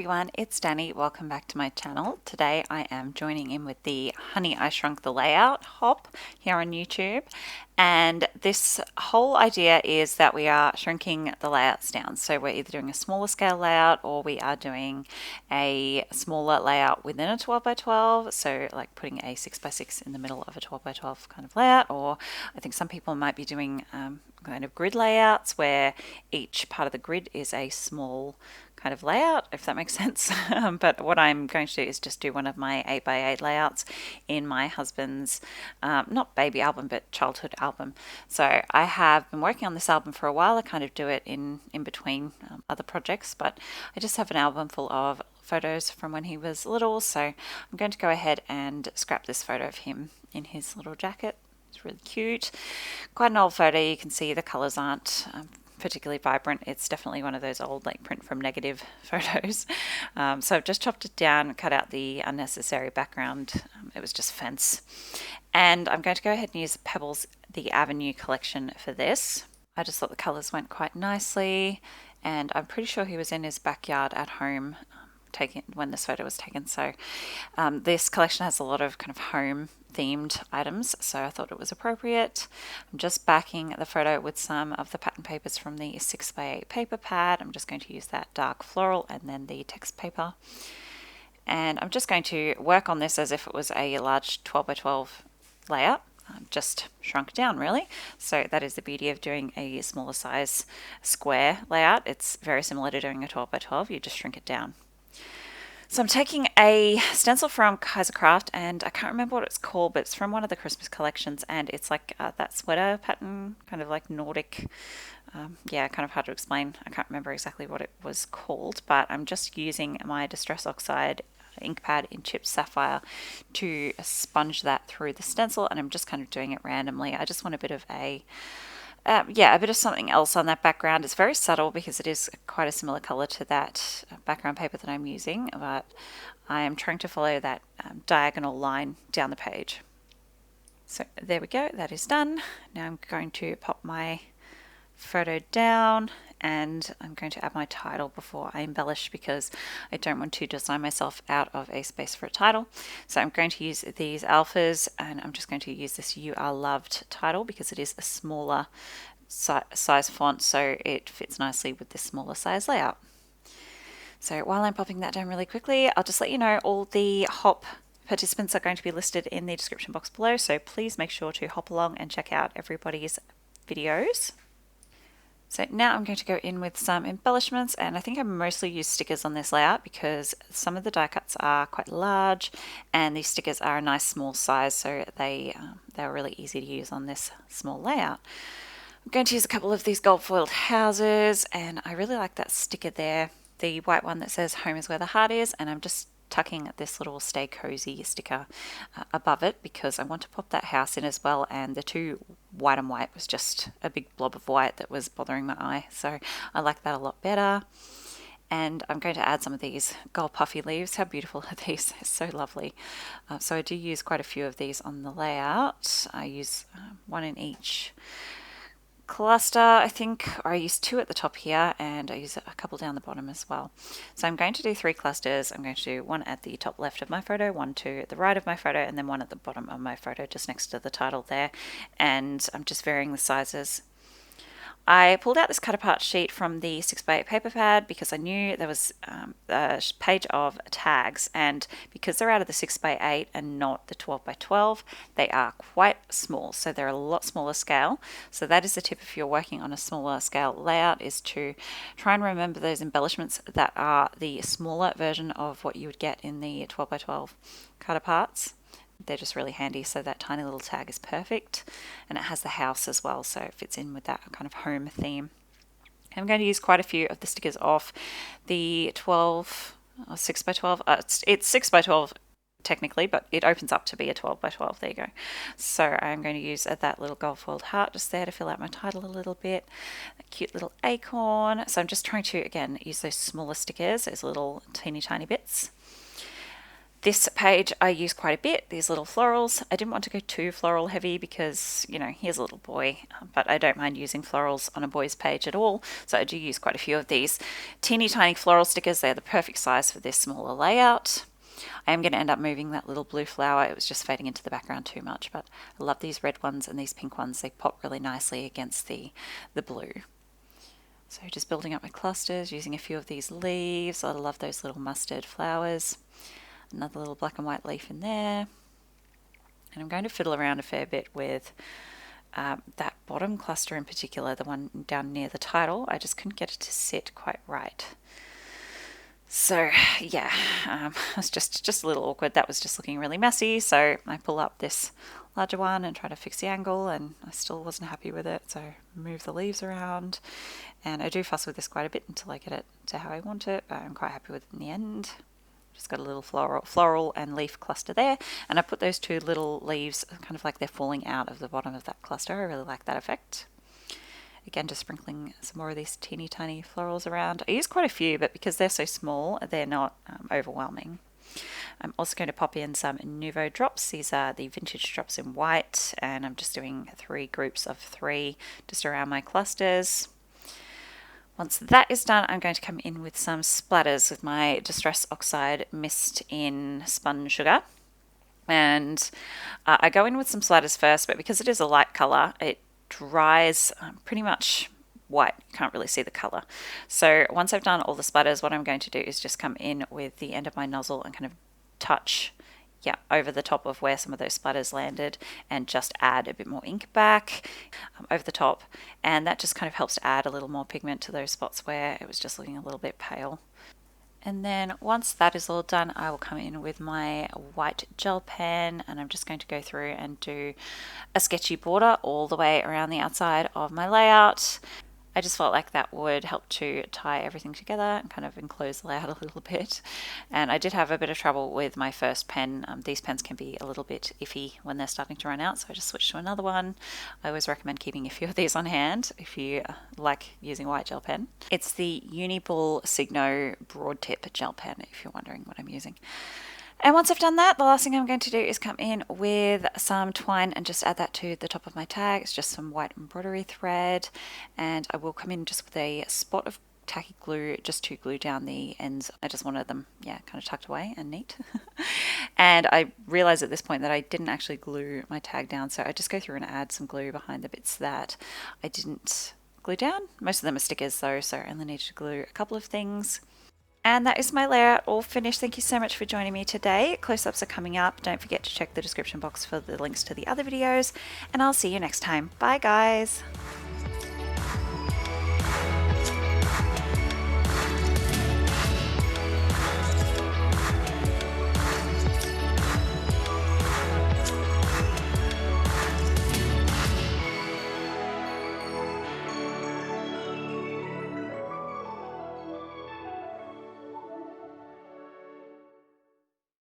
everyone, it's Danny. Welcome back to my channel. Today I am joining in with the Honey I Shrunk the Layout hop here on YouTube. And this whole idea is that we are shrinking the layouts down. So we're either doing a smaller scale layout or we are doing a smaller layout within a 12 by 12. So like putting a 6 by 6 in the middle of a 12 by 12 kind of layout. Or I think some people might be doing kind of grid layouts where each part of the grid is a small kind of layout, if that makes sense. But what I'm going to do is just do one of my 8 by 8 layouts in my husband's not baby album but childhood album. So I have been working on this album for a while. I kind of do it in between other projects, but I just have an album full of photos from when he was little, so I'm going to go ahead and scrap this photo of him in his little jacket. It's really cute. Quite an old photo. You can see the colors aren't particularly vibrant. It's definitely one of those old like print from negative photos. So I've just chopped it down, cut out the unnecessary background. It was just fence. And I'm going to go ahead and use Pebbles the Avenue collection for this. I just thought the colors went quite nicely, and I'm pretty sure he was in his backyard at home when this photo was taken. So this collection has a lot of kind of home themed items, so I thought it was appropriate. I'm just backing the photo with some of the pattern papers from the 6 by 8 paper pad. I'm just going to use that dark floral and then the text paper, and I'm just going to work on this as if it was a large 12 by 12 layout, just shrunk down really. So that is the beauty of doing a smaller size square layout. It's very similar to doing a 12 by 12, you just shrink it down. So I'm taking a stencil from Kaisercraft, and I can't remember what it's called, but it's from one of the Christmas collections, and it's like that sweater pattern, kind of like Nordic. Yeah, kind of hard to explain. I can't remember exactly what it was called, but I'm just using my Distress Oxide ink pad in Chipped Sapphire to sponge that through the stencil, and I'm just kind of doing it randomly. I just want a bit of a a bit of something else on that background. It's very subtle because it is quite a similar color to that background paper that I'm using, but I am trying to follow that diagonal line down the page. So there we go, that is done. Now I'm going to pop my photo down, and I'm going to add my title before I embellish because I don't want to design myself out of a space for a title. So I'm going to use these alphas, and I'm just going to use this "You Are Loved" title because it is a smaller size font, so it fits nicely with this smaller size layout. So while I'm popping that down really quickly, I'll just let you know all the hop participants are going to be listed in the description box below, so please make sure to hop along and check out everybody's videos. So now I'm going to go in with some embellishments, and I think I mostly use stickers on this layout because some of the die cuts are quite large and these stickers are a nice small size, so they're really easy to use on this small layout. I'm going to use a couple of these gold foiled houses, and I really like that sticker there, the white one that says "Home is where the heart is," and I'm just tucking this little "Stay Cozy" sticker above it because I want to pop that house in as well, and the two white and white was just a big blob of white that was bothering my eye, so I like that a lot better. And I'm going to add some of these gold puffy leaves. How beautiful are these? They're so lovely. So I do use quite a few of these on the layout. I use one in each cluster, I think, or I use two at the top here, and I use a couple down the bottom as well. So I'm going to do 3 clusters. I'm going to do one at the top left of my photo, one to the right of my photo, and then one at the bottom of my photo just next to the title there, and I'm just varying the sizes. I pulled out this cut apart sheet from the 6 by 8 paper pad because I knew there was a page of tags, and because they're out of the 6 by 8 and not the 12 by 12, they are quite small, so they're a lot smaller scale. So that is the tip if you're working on a smaller scale layout, is to try and remember those embellishments that are the smaller version of what you would get in the 12 by 12 cut aparts. They're just really handy. So that tiny little tag is perfect, and it has the house as well, so it fits in with that kind of home theme. I'm going to use quite a few of the stickers off the 12 or 6 by 12. It's 6 by 12 technically, but it opens up to be a 12 by 12. There you go. So I'm going to use that little gold foiled heart just there to fill out my title a little bit. A cute little acorn. So I'm just trying to, again, use those smaller stickers, those little teeny tiny bits. This page I use quite a bit, these little florals. I didn't want to go too floral heavy because, you know, he's a little boy, but I don't mind using florals on a boy's page at all. So I do use quite a few of these teeny tiny floral stickers. They're the perfect size for this smaller layout. I am going to end up moving that little blue flower. It was just fading into the background too much, but I love these red ones and these pink ones. They pop really nicely against the blue. So just building up my clusters, using a few of these leaves. I love those little mustard flowers. Another little black and white leaf in there. And I'm going to fiddle around a fair bit with that bottom cluster in particular, the one down near the title. I just couldn't get it to sit quite right. So yeah, it's just a little awkward. That was just looking really messy. So I pull up this larger one and try to fix the angle, and I still wasn't happy with it. So move the leaves around, and I do fuss with this quite a bit until I get it to how I want it. But I'm quite happy with it in the end. Just got a little floral and leaf cluster there, and I put those two little leaves kind of like they're falling out of the bottom of that cluster. I really like that effect. Again, just sprinkling some more of these teeny tiny florals around. I use quite a few, but because they're so small, they're not overwhelming. I'm also going to pop in some Nouveau drops. These are the vintage drops in white, and I'm just doing 3 groups of 3 just around my clusters. Once that is done, I'm going to come in with some splatters with my Distress Oxide Mist in Spun Sugar. And I go in with some splatters first, but because it is a light colour, it dries pretty much white. You can't really see the colour. So once I've done all the splatters, what I'm going to do is just come in with the end of my nozzle and kind of touch over the top of where some of those splatters landed, and just add a bit more ink back over the top, and that just kind of helps to add a little more pigment to those spots where it was just looking a little bit pale. And then once that is all done, I will come in with my white gel pen, and I'm just going to go through and do a sketchy border all the way around the outside of my layout. I just felt like that would help to tie everything together and kind of enclose the layout a little bit. And I did have a bit of trouble with my first pen. These pens can be a little bit iffy when they're starting to run out, so I just switched to another one. I always recommend keeping a few of these on hand if you like using a white gel pen. It's the Uniball Signo Broad Tip Gel Pen, if you're wondering what I'm using. And once I've done that, the last thing I'm going to do is come in with some twine and just add that to the top of my tag. It's just some white embroidery thread, and I will come in just with a spot of tacky glue just to glue down the ends. I just wanted them, kind of tucked away and neat. And I realized at this point that I didn't actually glue my tag down, so I just go through and add some glue behind the bits that I didn't glue down. Most of them are stickers though, so I only need to glue a couple of things. And that is my layout all finished. Thank you so much for joining me today. Close-ups are coming up. Don't forget to check the description box for the links to the other videos, and I'll see you next time. Bye guys.